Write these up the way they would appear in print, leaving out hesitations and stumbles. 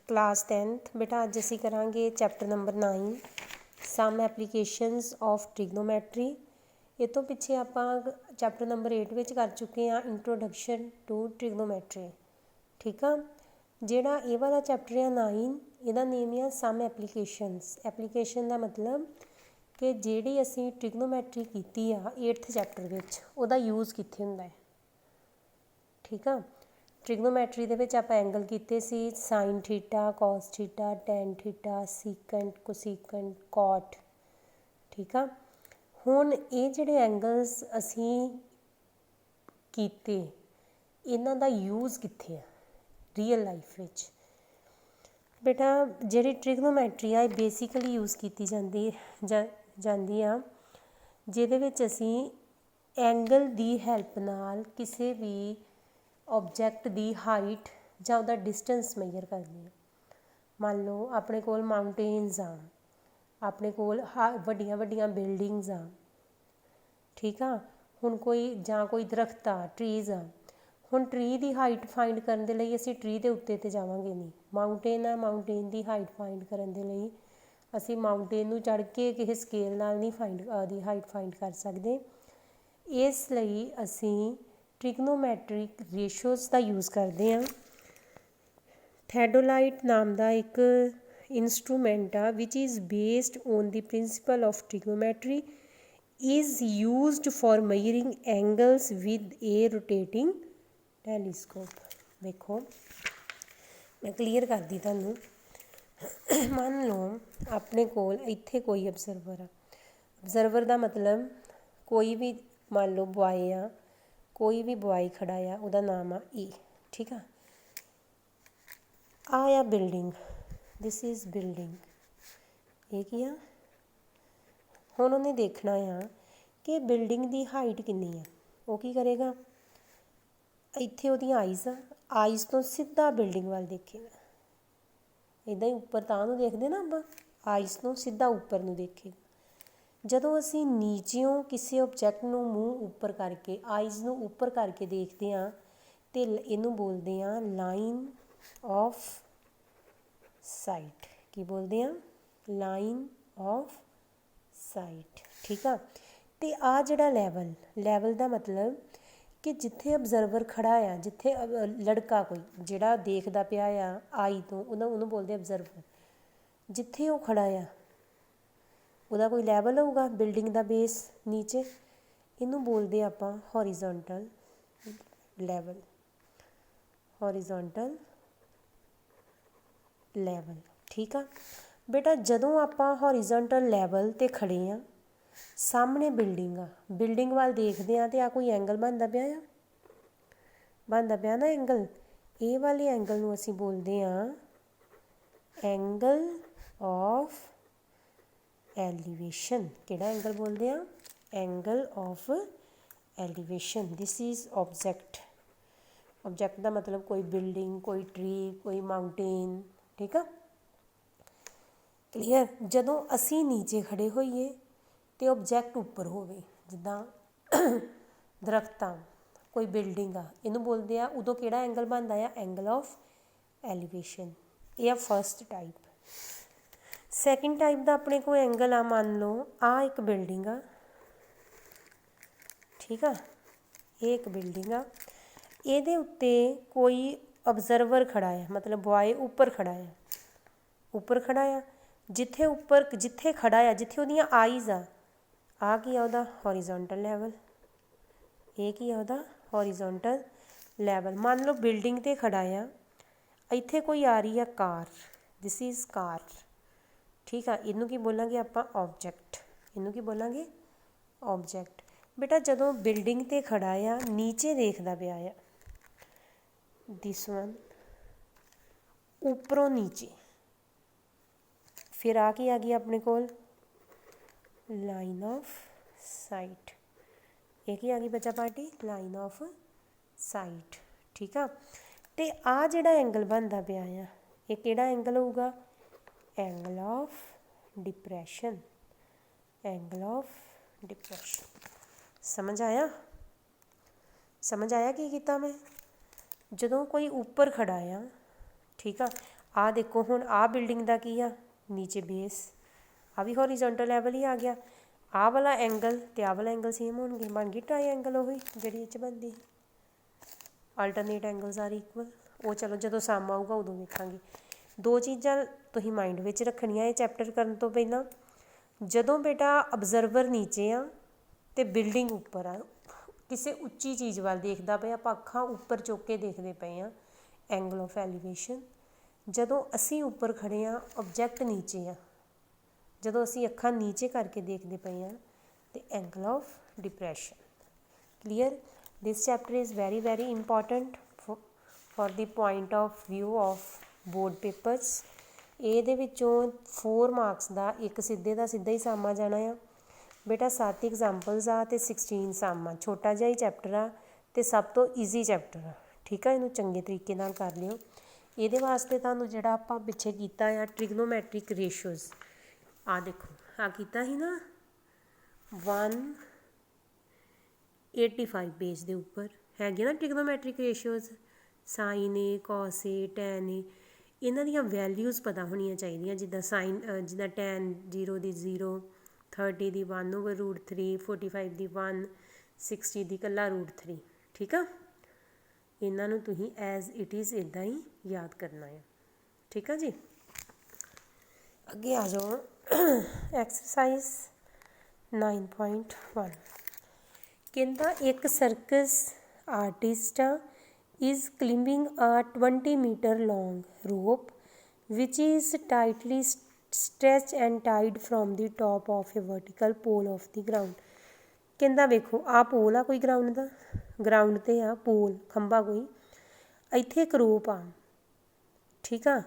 Class 10th बेटा अज असी करांगे chapter number 9 some applications of trigonometry. ये तो पिछे आप चैप्टर नंबर 8 में कर चुके हैं इंट्रोडक्शन टू ट्रिग्नोमैट्री। ठीक है, जिहड़ा ये वाला चैप्टर है 9 इहदा नेम है सम एप्लीकेशनस। एप्लीकेशन का मतलब कि जिहड़ी असी ट्रिग्नोमैट्री कीती आ 8th चैप्टर विच उहदा यूज़ कित्थे हुंदा है। ठीक है, ट्रिग्नोमैट्री दे विच आपां एंगल कीते सी sine theta, cos theta, tan theta, secant, cosecant, cot. ठीक है, हुण ये जिहड़े एंगल्स असी कीते इन्हां दा यूज़ कित्थे है रियल लाइफ विच। बेटा जिहड़ी ट्रिग्नोमैट्री आ बेसिकली यूज़ की जाती आ जिहदे विच असी एंगल दी हैल्प नाल किसी भी ऑबजैक्ट की हाइट ਜਾਂ ਉਹਦਾ डिस्टेंस मेजर करनी है। मान लो अपने कोल माउंटेन्स आ, अपने कोल ਵੱਡੀਆਂ ਵੱਡੀਆਂ बिल्डिंग्स आ। ठीक आ, ਹੁਣ कोई दरख्त आ, ट्रीज़ आ। ਹੁਣ ट्री की हाइट फाइंड करने के लिए असी ट्री के उत्ते तो जावांगे नहीं। माउंटेन आ, माउंटेन की हाइट फाइंड करने के लिए असी माउंटेन नूं चढ़ के किसी स्केल नाल नहीं दी हाइट फाइंड कर सकते। इसलिए असी ट्रिग्नोमैट्रिक रेशोज़ का यूज़ करते हैं। थेडोलाइट नाम का एक इंस्ट्रूमेंट आ which is based on the principle of trigonometry is used for measuring angles with a rotating telescope. देखो मैं क्लीयर कर दी तुहानूं। मान लो अपने कोल इत्थे कोई ऑबजरवर आ। ऑबजरवर का मतलब कोई भी मान लो बॉय आ, कोई भी बॉय खड़ा आ, उसका नाम आ ए। ठीक है, आ बिल्डिंग, दिस इज़ बिल्डिंग। ये की आ हुण उन्हें देखना आ कि बिल्डिंग की हाइट कितनी है। वो की करेगा, इत्थे उहदी आइज़ आ, आइज़ तो सीधा बिल्डिंग वाल देखेगा। इदां ही उपर तां नूं देखदे ना आपां, आइज़ तो सीधा उपर नूं देखेगा। जदों असी नीचेों किसी ऑबजैक्ट नूं मूँह उपर करके आइज़ नूं उपर करके देखते हैं तो इनू बोलते हैं लाइन ऑफ साइट। की बोलते हैं, लाइन ऑफ साइट। ठीक है, तो आ जिहड़ा लैवल का मतलब कि जिथे ऑबजरवर खड़ा आ, जिथे लड़का कोई जिहड़ा देखदा पिया आ आई तो उन्होंने बोलते ऑबजरवर। जिथे वो खड़ा आ ਉਹਦਾ कोई लैवल होगा बिल्डिंग का बेस नीचे, इनू बोलते आपां हॉरिजोंटल लैवल। Horizontal level. ठीक है बेटा, जदों आपां हॉरिजोंटल लैवल ते खड़े हाँ, सामने बिल्डिंग आ, बिल्डिंग वाल देखते हैं तो आ कोई एंगल बनता पिया ना एंगल। ये वाले एंगल नूं असीं बोलते हैं एंगल ऑफ एलीवेशन। किहड़ा एंगल बोलते हैं, angle of elevation. This is object. Object का मतलब कोई बिल्डिंग, कोई ट्री, कोई माउंटेन। ठीक है, क्लीयर। जदों असी नीचे खड़े होइए तो ऑबजैक्ट उपर होवे, जिद्दां दरख्त आ, कोई बिल्डिंग आ, इनू बोलते हैं उदों किहड़ा एंगल बनता है, एंगल ऑफ एलीवेशन। यह फर्स्ट टाइप। सैकेंड टाइप का अपने को एंगल आ, मान लो आ एक बिल्डिंग आ। ठीक है, ये एक बिल्डिंग आ, ये उत्ते कोई ऑबजरवर खड़ा है, मतलब बॉय उपर खड़ा है। उपर खड़ा आ, जिथे उपर जिथे खड़ा आ, जिथे उहदियां आइज़ आ की आ उहदा हॉरिजोंटल लैवल। ये की आ उहदा हॉरिजोंटल लैवल। मान लो बिल्डिंग ते खड़ा आ, इत्थे कोई आ रही है कार, दिस इज़ कार। ठीक है, इनू की बोलांगे आपां ऑबजैक्ट। इनू की बोलांगे ऑबजैक्ट। बेटा जदों बिल्डिंग ते खड़ा आ, नीचे देखदा पिया आ, दिस वन उपरों नीचे, फिर आ गई अपने कोल लाइन ऑफ साइट। ये की आ गई बच्चा पार्टी, लाइन ऑफ साइट। ठीक है, तो आ जिहड़ा एंगल बनता पिया आ, ये किहड़ा एंगल होगा, angle of depression. Angle of depression. समझ आया की कीता मैं। जदों कोई उपर खड़ा आ, ठीक है, ਆ देखो हुण आ बिल्डिंग का की आ नीचे बेस आ भी हॉरिजॉन्टल लैवल ही आ गया। आ वाला एंगल ते आ वाला एंगल सेम होणगे, बन गई ट्राईएंगल वही जिहड़ी इच बनदी। Alternate angles are equal. वो चलो जो सम आऊगा उदों वेखांगे। दो चीज़ां तुसीं माइंड विच रखणियां ये चैप्टर करन तो पहलां। जदों बेटा ऑबजरवर नीचे आ ते बिल्डिंग उपर आ, किसी उच्ची चीज़ वाल देखदा पिया, आपां अखां उपर चुक के देखदे पए आ, एंगल ऑफ एलीवेशन। जदों असीं उपर खड़े आ, ऑबजैक्ट नीचे आ, जदों असीं अखां नीचे करके देखदे पए आ ते angle of depression. Clear. This chapter is very very important for the point of view of board papers. ਇਹਦੇ ਵਿੱਚੋਂ 4 ਮਾਰਕਸ ਦਾ ਇੱਕ ਸਿੱਧੇ ਦਾ ਸਿੱਧਾ ਹੀ ਸਮ ਆ ਜਾਣਾ ਆ ਬੇਟਾ। 7 ਐਗਜ਼ਾਮਪਲਸ ਆ ਤੇ 16 ਸਮ ਆ। ਛੋਟਾ ਜਿਹਾ ਹੀ ਚੈਪਟਰ ਆ ਤੇ ਸਭ ਤੋਂ ਈਜ਼ੀ ਚੈਪਟਰ ਆ, ਠੀਕ ਆ। ਇਹਨੂੰ ਚੰਗੇ ਤਰੀਕੇ ਨਾਲ ਕਰ ਲਿਓ। ਇਹਦੇ ਵਾਸਤੇ ਤੁਹਾਨੂੰ ਜਿਹੜਾ ਆਪਾਂ ਪਿੱਛੇ ਕੀਤਾ ਆ ਟ੍ਰਿਗਨੋਮੈਟ੍ਰਿਕ ਰੇਸ਼ੀਓਜ਼, ਆ ਦੇਖੋ ਆ ਕੀਤਾ ਸੀ ਨਾ 185 ਪੇਜ ਦੇ ਉੱਪਰ ਹੈਗੇ ਨਾ ਟ੍ਰਿਗਨੋਮੈਟ੍ਰਿਕ ਰੇਸ਼ੀਓਜ਼, ਸਾਈਨ ਏ, ਕੋਸ ਏ, ਟੈਨ ਏ। ਇਹਨਾਂ ਦੀਆਂ ਵੈਲਿਊਜ਼ ਪਤਾ ਹੋਣੀਆਂ ਚਾਹੀਦੀਆਂ, ਜਿੱਦਾਂ ਜਿੱਦਾਂ tan 0 ਦੀ 0, 30 ਦੀ 1/√3, 45 ਦੀ 1, 60 ਦੀ ਇਕੱਲਾ √3, ਠੀਕ ਆ। ਇਹਨਾਂ ਨੂੰ ਤੁਸੀਂ ਐਜ਼ ਇਟ ਇਜ਼ ਇੱਦਾਂ ਹੀ ਯਾਦ ਕਰਨਾ ਹੈ, ਠੀਕ ਆ ਜੀ। ਅੱਗੇ ਆ ਜਾਓ ਐਕਸਰਸਾਈਜ਼ 9.1। ਕਹਿੰਦਾ ਇੱਕ ਸਰਕਸ ਆਰਟਿਸਟ ਆ is climbing a 20 meter long rope which is tightly stretched and tied from the top of a vertical pole of the ground। ਕਹਿੰਦਾ ਵੇਖੋ ਆ ਪੋਲ ਆ ਕੋਈ ਗਰਾਊਂਡ ਦਾ, ਗਰਾਊਂਡ ਤੇ ਆ ਪੋਲ ਖੰਭਾ ਕੋਈ, ਇੱਥੇ ਇੱਕ ਰੋਪ ਆ, ਠੀਕ ਆ,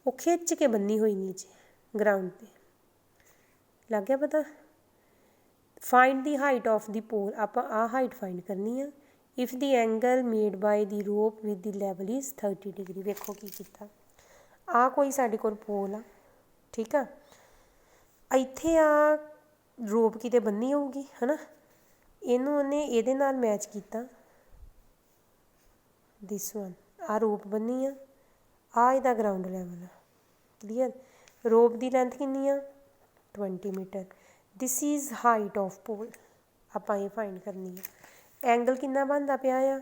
ਉਹ ਖਿੱਚ ਕੇ ਬੰਨੀ ਹੋਈ ਨੀਚੇ ਗਰਾਊਂਡ ਤੇ, ਲੱਗ ਗਿਆ ਪਤਾ। Find the height of the pole, ਆਪਾਂ ਆ ਹਾਈਟ ਫਾਈਂਡ ਕਰਨੀ ਆ। If the angle made by the rope with the level is 30 degree. वेखो की कीता, आ कोई साडे कोल पोल आ, ठीक आ, इत्थे आ रोप किते बन्नी होऊगी है ना, इनू उन्हें इहदे नाल मैच कीता, दिस वन आ रोप बन्नी आ इहदा ग्राउंड लैवल आ। क्लीयर। रोप की लेंथ कितनी आ 20 metre. This is height of pole, आपां ये फाइंड करनी है। एंगल कितना बनता पिया आ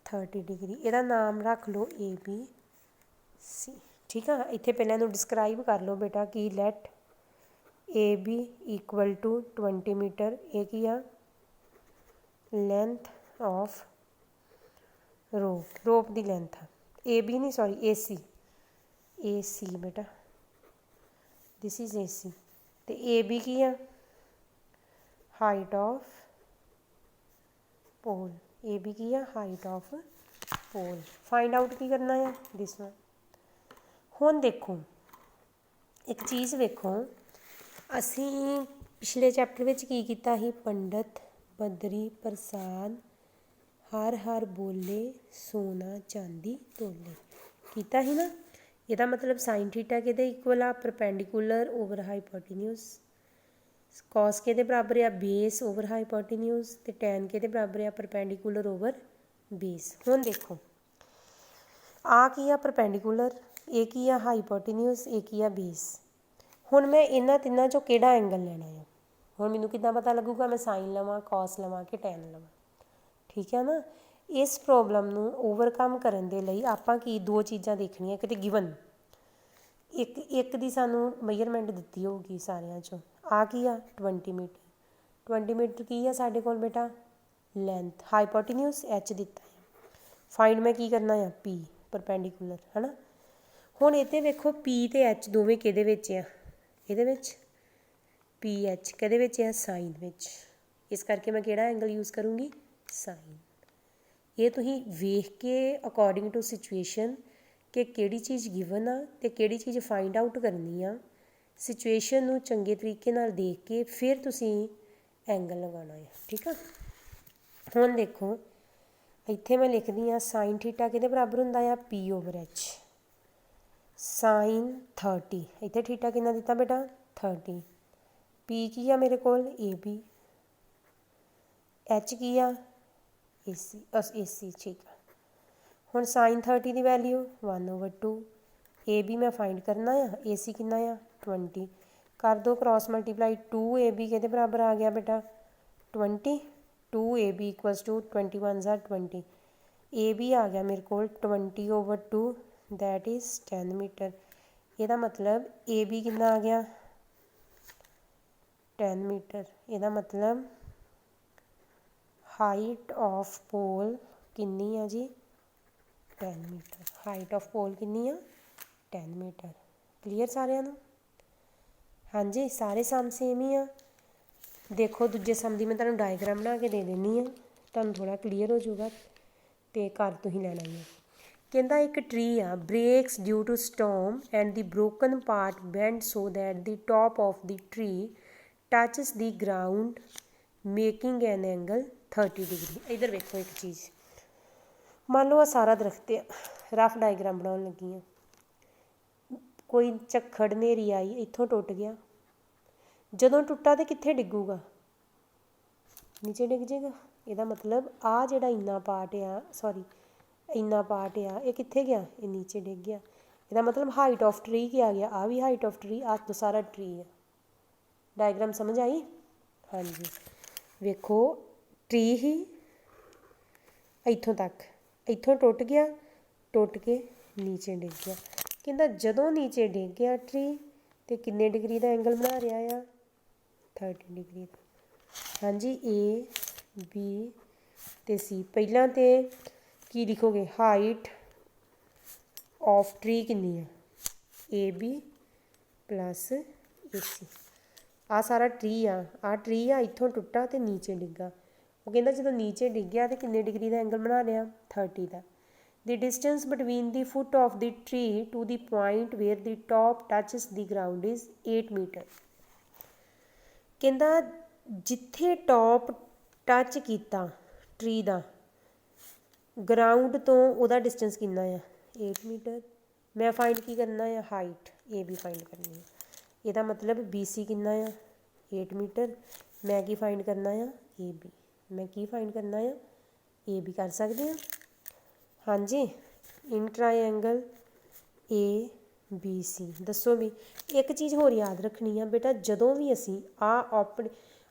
30 डिग्री। ਇਹਦਾ नाम रख लो ABC, ठीक है। इत्थे पहले इन्हूं डिस्क्राइब कर लो बेटा कि let AB equal to 20 metre. ये की आ लेंथ ऑफ रोप, रोप की लेंथ आ AB नहीं सॉरी AC बेटा, दिस इज़ AC। तो AB की आ height of pole, A B की है height of pole. Find out की करना है दिस वन। हुण देखो एक चीज़ वेखो, असी पिछले चैप्टर विच की कीता ही, पंडित बदरी प्रसाद हर हर बोले सोना चांदी तोले कीता ही ना। ਇਹਦਾ मतलब साइन थीटा किहदे इक्वल आ परपेंडिकुलर ओवर हाइपोटेन्यूज, कॉस के बराबर आ बेस ओवर हाइपोटेन्यूज, तो टैन के बराबर आ परपेंडिकुलर ओवर बेस। हुण देखो आ की आ परपेंडिकुलर, ये की आ हाइपोटेन्यूज, ये की आ बेस। हुण मैं इन्हां तिन्नां चों किहड़ा एंगल लैणा है, हुण मैनूं किद्दां पता लगूगा, मैं साइन लवां, कॉस लवां कि टैन लवां, ठीक है ना। इस प्रॉब्लम नूं ओवरकम करन दे लई आपां की दो चीज़ां देखणियां, किते गिवन एक दी सानूं मेजरमेंट दित्ती होगी सारियां चों। आ की आ 20 मीटर, 20 मीटर की आ साडे कोल बेटा लेंथ, हाइपोटेन्यूज एच दिता है। फाइंड मैं की करना है पी परपेंडिकुलर, है ना। हुण इत्थे वेखो पी ते एच दोवें किहदे विच आ, इहदे विच पी एच किहदे विच आ साइन विच, इस करके मैं किहड़ा एंगल यूज़ करूँगी साइन। ये तुसीं वेख के अकॉर्डिंग टू सिचुएशन कि किहड़ी चीज़ गिवन आ ते किहड़ी चीज़ फाइंड आउट करनी आ, सिचुएशन नूं चंगे तरीके नाल देख के फिर तुसीं एंगल लगाना है, ठीक है। हुण देखो इत्थे मैं लिखदी हाँ साइन थीटा किहदे बराबर हुंदा आ पी ओवर एच, साइन 30, इत्थे थीटा कितना दिता बेटा 30, पी की आ मेरे कोल ए बी, एच की आ ए सी, ठीक है। हुण साइन 30 की वैल्यू 1/2, ए बी मैं फाइंड करना आ, ए सी कितना आ 20, कर दो क्रॉस मल्टीप्लाई, 2ab के बराबर आ गया बेटा 20, 2ab इक्वल्स टू 21 ज़ा 20, ए बी आ गया मेरे को 20/2 दैट इज़ 10 मीटर। ਇਹਦਾ मतलब ए बी कितना आ गया 10 मीटर। ਇਹਦਾ मतलब हाइट ऑफ पोल कितनी है जी 10 मीटर। हाइट ऑफ पोल कितनी है 10 मीटर। क्लीयर सारिਆਂ ਨੂੰ? हाँ जी सारे सम सेम ही आ। देखो दूजे सम की मैं तुहानू डायग्राम बना के दे देनी हाँ, तुहानू थोड़ा क्लीयर हो जाऊगा तो घर तुसीं लैना ही है। कहता एक ट्री आ breaks due to storm and the broken part bend so that the top of the tree touches the ground making an angle 30 degree. इधर वेखो एक चीज़, मान लो आ सारा दरख्त है, रफ डायग्राम बनाने लगी हाँ, कोई झक्खड़ नेरी आई इत्थों टुट गया, जदों टुटा तो कित्थे डिगूगा नीचे डिग जाएगा। ਇਹਦਾ मतलब आ जिहड़ा इन्ना पार्ट आ सॉरी इन्ना पार्ट आ ये कित्थे गया ये नीचे डिग गया। ਇਹਦਾ मतलब हाइट ऑफ ट्री क्या आ गया, आ भी हाइट ऑफ ट्री, आ तो सारा ट्री है। डायग्राम समझ आई? हाँ जी वेखो ट्री ही इत्थों तक, इत्थों टुट गया, टुट के नीचे डिग गया। कहता जदों नीचे डिग गया ट्री तो किन्ने डिग्री का एंगल बना रहा आ 30 डिग्री। हाँ जी ए बी ते सी। पहला तो की लिखोगे हाइट ऑफ ट्री कितनी है ए बी प्लस ए सी। आ सारा ट्री आ ट्री आ इत्थों टुटा तो नीचे डिग्गा। वो कहता जो नीचे डिग गया तो किन्ने डिग्री का एंगल बना लिया 30 का। The distance between the foot of the tree to the point where the top touches the ground is 8 metre. कहता जिथे टॉप टच किया ट्री का ग्राउंड तो वह डिस्टेंस कितना आ 8 मीटर। मैं फाइंड की करना है हाइट ए बी फाइंड करनी है। ਇਹਦਾ मतलब बी सी कितना आ 8 मीटर। मैं की फाइंड करना आ ए बी, मैं की फाइंड करना आ ए बी कर सकते हैं। हाँ जी in triangle A B C दसो भी। एक चीज़ होर याद रखनी है बेटा, जदों भी असी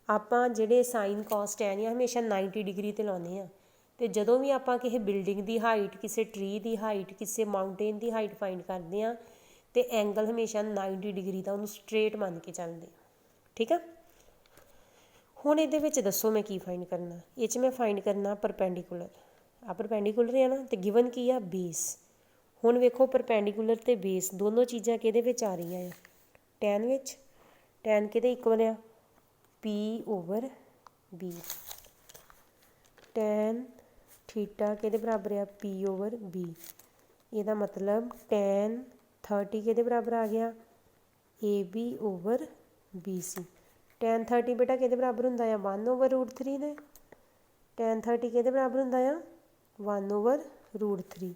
ਆਪਾਂ ਜਿਹੜੇ साइन कॉस टैन ਆ हमेशा 90 डिग्री ਤੇ ਲਾਉਂਦੇ ਆ। तो जदों भी ਆਪਾਂ ਕਿਸੇ बिल्डिंग की हाइट, किसी ट्री की हाइट, किसी माउंटेन की हाइट फाइंड करते हैं तो एंगल हमेशा 90 डिग्री का उन्होंने स्ट्रेट मान के चलते। ठीक है हुण इहदे विच दसो मैं की फाइंड करना। ये मैं फाइंड करना परपेंडिकुलर। आ परपेंडिकुलर है ना तो गिवन की आ बेस। हुण वेखो परपेंडिकुलर ते बेस दोनों चीज़ां किहदे विच आ रही हैं टैन विच। टैन किहदे इक्वल आ P over B. Tan theta किहदे बराबर आ पी ओवर बी। ਇਹਦਾ मतलब टैन 30 किहदे बराबर आ गया a b over b c. Tan 30 बेटा किहदे बराबर हुंदा आ 1/√3 दे। टैन 30 किहदे बराबर हुंदा आ 1/√3।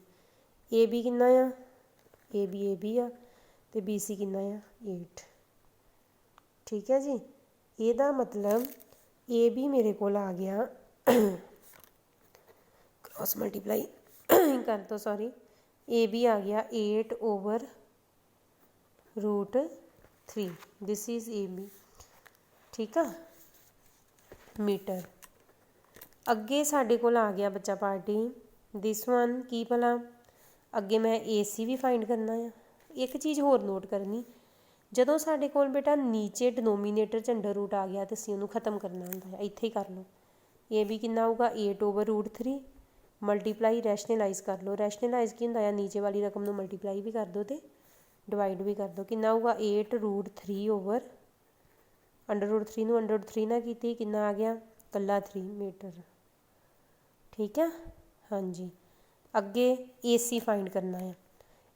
ए बी कितना आ ए बी आ ते बी सी कितना आ 8। ठीक है जी। ਇਹਦਾ मतलब ए बी मेरे को आ गया क्रॉस मल्टीप्लाई कर दो सॉरी ए बी आ गया 8/√3। This is a b. ठीक है मीटर। अगे साढ़े को आ गया बच्चा पार्टी दिस वन की भला। अगे मैं ए सी भी फाइंड करना है। एक चीज़ होर नोट करनी, जदों साढ़े कोल बेटा नीचे डिनोमीनेटर च अंडर रूट आ गया तो असीं उहनूं खत्म करना हुंदा है। इत्थे ही कर लो ए बी कितना होगा 8/√3 मल्टीप्लाई रैशनलाइज कर लो। रैशनलाइज की हुंदा है नीचे वाली रकम नूं मल्टीप्लाई भी कर दो तो डिवाइड भी कर दो। कितना होगा 8√3 ओवर अंडर√3 नूं अंडर√3 ना कीती कितना आ गया कल्ला 3 मीटर। ठीक है हाँ जी। अगे ए सी फाइंड करना है।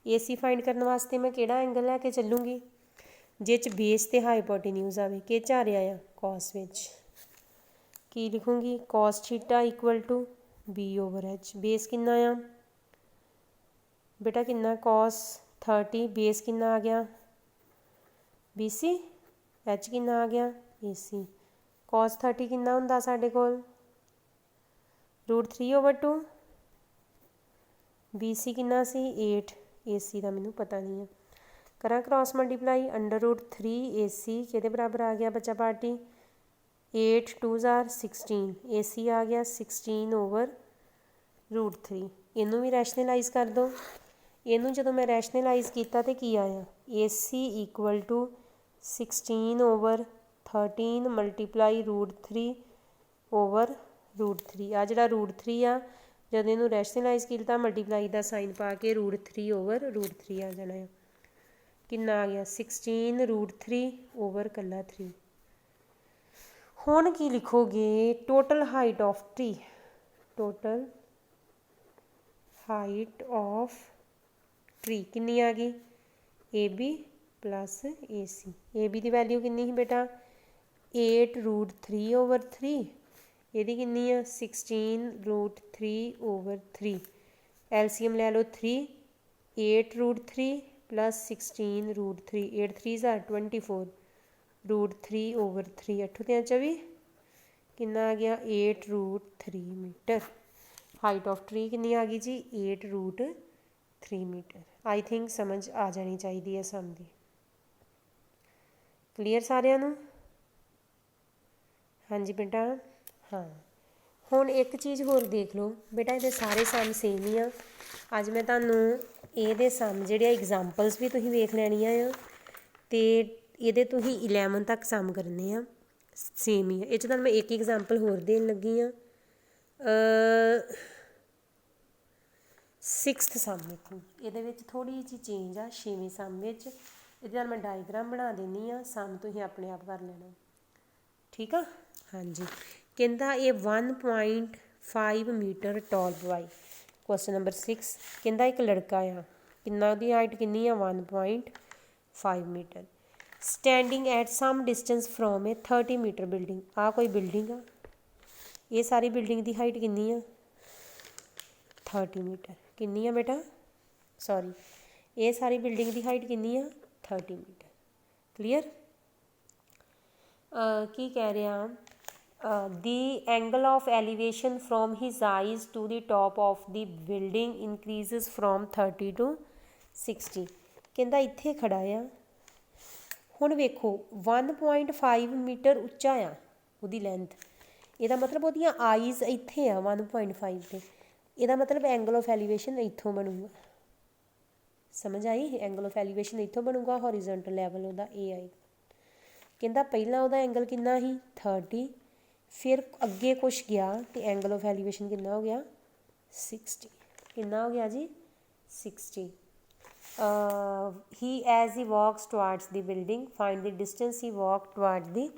ए सी फाइंड करने वास्ते मैं किहड़ा एंगल लैके चलूँगी जिस बेस ते हाइपोटेन्यूज आवे कि आ रहा है कॉस विच की लिखूँगी cos theta equal to b over h. Base कितना आ बेटा कितना कॉस 30 बेस कितना आ गया बी सी एच कितना आ गया ए सी। कॉस 30 कितना हुंदा साडे कोल √3/2 बी सी कितना सी 8 AC ਦਾ ਮੈਨੂੰ ਪਤਾ नहीं है। करा क्रॉस मल्टीप्लाई √3 AC किहदे बराबर आ गया बच्चा पार्टी 8 2 जार 16 AC आ गया 16/√3। इनू भी रैशनलाइज कर दो। इनू जो मैं रैशनलाइज किया तो की आया AC = 16/13 × √3/√3 आ जोड़ा √3 आ जब इनू रैशनलाइज किया मल्टीप्लाई का साइन पा के √3/√3 आ जाना है। कितना आ गया 16√3/3। हुण की लिखोगे total height of tree. Total height of tree कितनी आ गई AB + AC। AB की वैल्यू कितनी है बेटा 8√3/3। ਇਹਦੀ कितनी है 16√3/3। LCM ले लो 3 8√3 + 16√3 8 3 = 24 √3/3 8 × 24 कितना आ गया 8√3 मीटर। हाइट ऑफ ट्री कितनी आ गई जी 8√3 मीटर। आई थिंक समझ आ जानी चाहिए है सम दी। क्लीयर सारिਆਂ ਨੂੰ हाँ जी बेटा हाँ। हुण एक चीज़ होर देख लो बेटा ये सारे सम सेम ही आ। अज मैं तुहानूं ਇਹਦੇ ਸਮ ਜਿਹੜੇ एग्जाम्पल्स भी तुसीं वेख लैणियां आ ते ਇਹਦੇ तुसीं 11 तक सम करने आ सेम ही है। ये तुहानूं मैं एक एग्जाम्पल होर देन लगी हाँ 6th सम देखो ਇਹਦੇ ਵਿੱਚ थोड़ी जी चेंज आ 6वें सम ਵਿੱਚ। ਇਹਦੇ ਨਾਲ मैं डायग्राम बना देनी आ सम तुसीं अपने आप कर लेना ठीक आ। हाँ जी कहता ये 1.5 metre tall boy. Question number 6 कहता एक लड़का आ किन्ना दी हाइट किन्नी है 1.5 metre standing at some distance from a 30 metre building. आ कोई बिल्डिंग आ ये सारी बिल्डिंग की हाइट किन्नी है 30 मीटर। किन्नी है बेटा सॉरी ये सारी बिल्डिंग की हाइट किन्नी है 30 मीटर। क्लीयर की कह रहा the angle of elevation from his eyes to the top of the building increases from 30 to 60। कहता इत्थे खड़ा आ हुण वेखो 1.5 मीटर उच्चा आ उहदी लेंथ। ਇਹਦਾ मतलब ਉਹਦੀਆਂ आईज ਇੱਥੇ आ 1.5 ਤੇ। ਇਹਦਾ मतलब एंगल ऑफ एलिवेशन ਇੱਥੋਂ ਬਣੂਗਾ। समझ आई एंगल ऑफ एलिवेशन ਇੱਥੋਂ ਬਣੂਗਾ हॉरिजॉन्टल लैवल ਉਹਦਾ A आएगा। कहता पहला ਉਹਦਾ एंगल कितना ही 30 फिर अगे कुछ गया तो एंगल ऑफ एलिवेशन कितना हो गया 60। कितना हो गया जी 60। He as he walks towards the building find the distance he walk towards the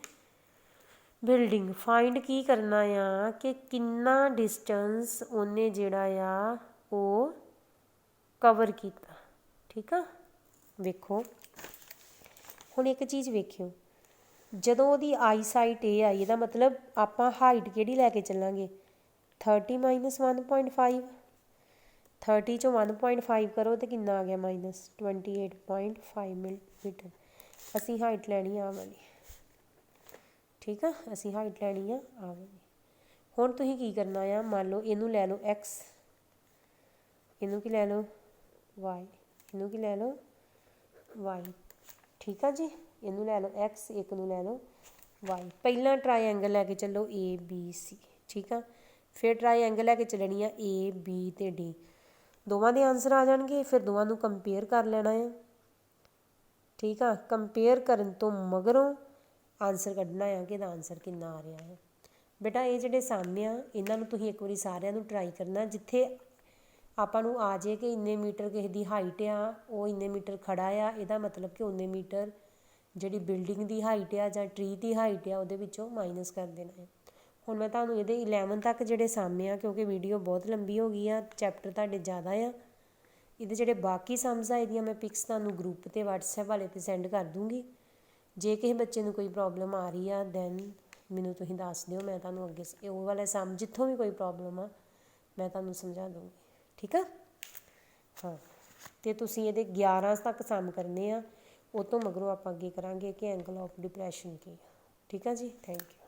building. Find की करना आ कि कितना डिस्टेंस उन्हें जिहड़ा आ वो कवर किया। ठीक आ वेखो हुण एक चीज़ वेखियो ਜਦੋਂ ਉਹਦੀ ਆਈ ਸਾਈਟ ਇਹ ਆਈ ਇਹਦਾ ਮਤਲਬ ਆਪਾਂ ਹਾਈਟ ਕਿਹੜੀ ਲੈ ਕੇ ਚੱਲਾਂਗੇ 30 - 1.5 30 ਚੋਂ 1.5 ਕਰੋ ਤੇ ਕਿੰਨਾ ਆ ਗਿਆ -28.5 मीटर। ਅਸੀਂ ਹਾਈਟ ਲੈਣੀ ਆ ਵਾਲੀ ਠੀਕ ਆ ਅਸੀਂ ਹਾਈਟ ਲੈਣੀ ਆ ਵਾਲੀ। ਹੁਣ ਤੁਸੀਂ ਕੀ ਕਰਨਾ ਆ ਮੰਨ ਲਓ ਇਹਨੂੰ ਲੈ ਲਓ x ਇਹਨੂੰ ਕੀ ਲੈ ਲਓ y ਇਹਨੂੰ ਕੀ ਲੈ ਲਓ y ठीक है जी। इनू लै लो x एक नू लै लो y। पहला ट्राईएंगल लैके चलो ABC ठीक है फिर ट्राईएंगल लैके चलनी है AB ते D। दोवां दे आंसर आ जाएंगे फिर दोवां नू कंपेयर कर लेना है ठीक है। कंपेयर करन तो मगरों आंसर कढ़ना है कि आंसर कितना आ रहा है। बेटा ये जिहड़े सम आ इन्हां नू तुसीं एक बारी सारिआं नू ट्राई करना जिथे ਆਪਾਂ ਨੂੰ आ जाए कि इन्ने मीटर किसी की हाइट आ वो इन्ने मीटर खड़ा आ ਇਹਦਾ मतलब कि उन्ने मीटर ਜਿਹੜੀ बिल्डिंग की हाइट आ ਜਾਂ ट्री की हाइट आ ਉਹਦੇ ਵਿੱਚੋਂ माइनस कर देना है। ਹੁਣ मैं ਤੁਹਾਨੂੰ ਇਹਦੇ 11 तक ਜਿਹੜੇ ਸਮ ਆ क्योंकि वीडियो बहुत लंबी हो गई आ चैप्टर ਤੁਹਾਡੇ ज़्यादा आ ਇਹਦੇ ਜਿਹੜੇ बाकी सम्स आ ਇਹਦੀਆਂ मैं पिक्स ਤੁਹਾਨੂੰ ग्रुप ਤੇ WhatsApp वाले ਤੇ सेंड कर दूँगी। ਜੇ ਕਿਸੇ ਬੱਚੇ ਨੂੰ ਕੋਈ प्रॉब्लम आ रही आ दैन ਮੈਨੂੰ ਤੁਸੀਂ ਦੱਸ ਦਿਓ मैं ਤੁਹਾਨੂੰ ਅੱਗੇ ਉਹ ਵਾਲਾ ਸਮ ਜਿੱਥੋਂ ਵੀ ਕੋਈ प्रॉब्लम आ मैं ਤੁਹਾਨੂੰ समझा दूँगी ठीक है। हाँ तो तुसीं ये 11 तक सम करने आ उस तो मगरों आप अगे करांगे कि एंगल ऑफ डिप्रैशन की। ठीक है जी थैंक यू।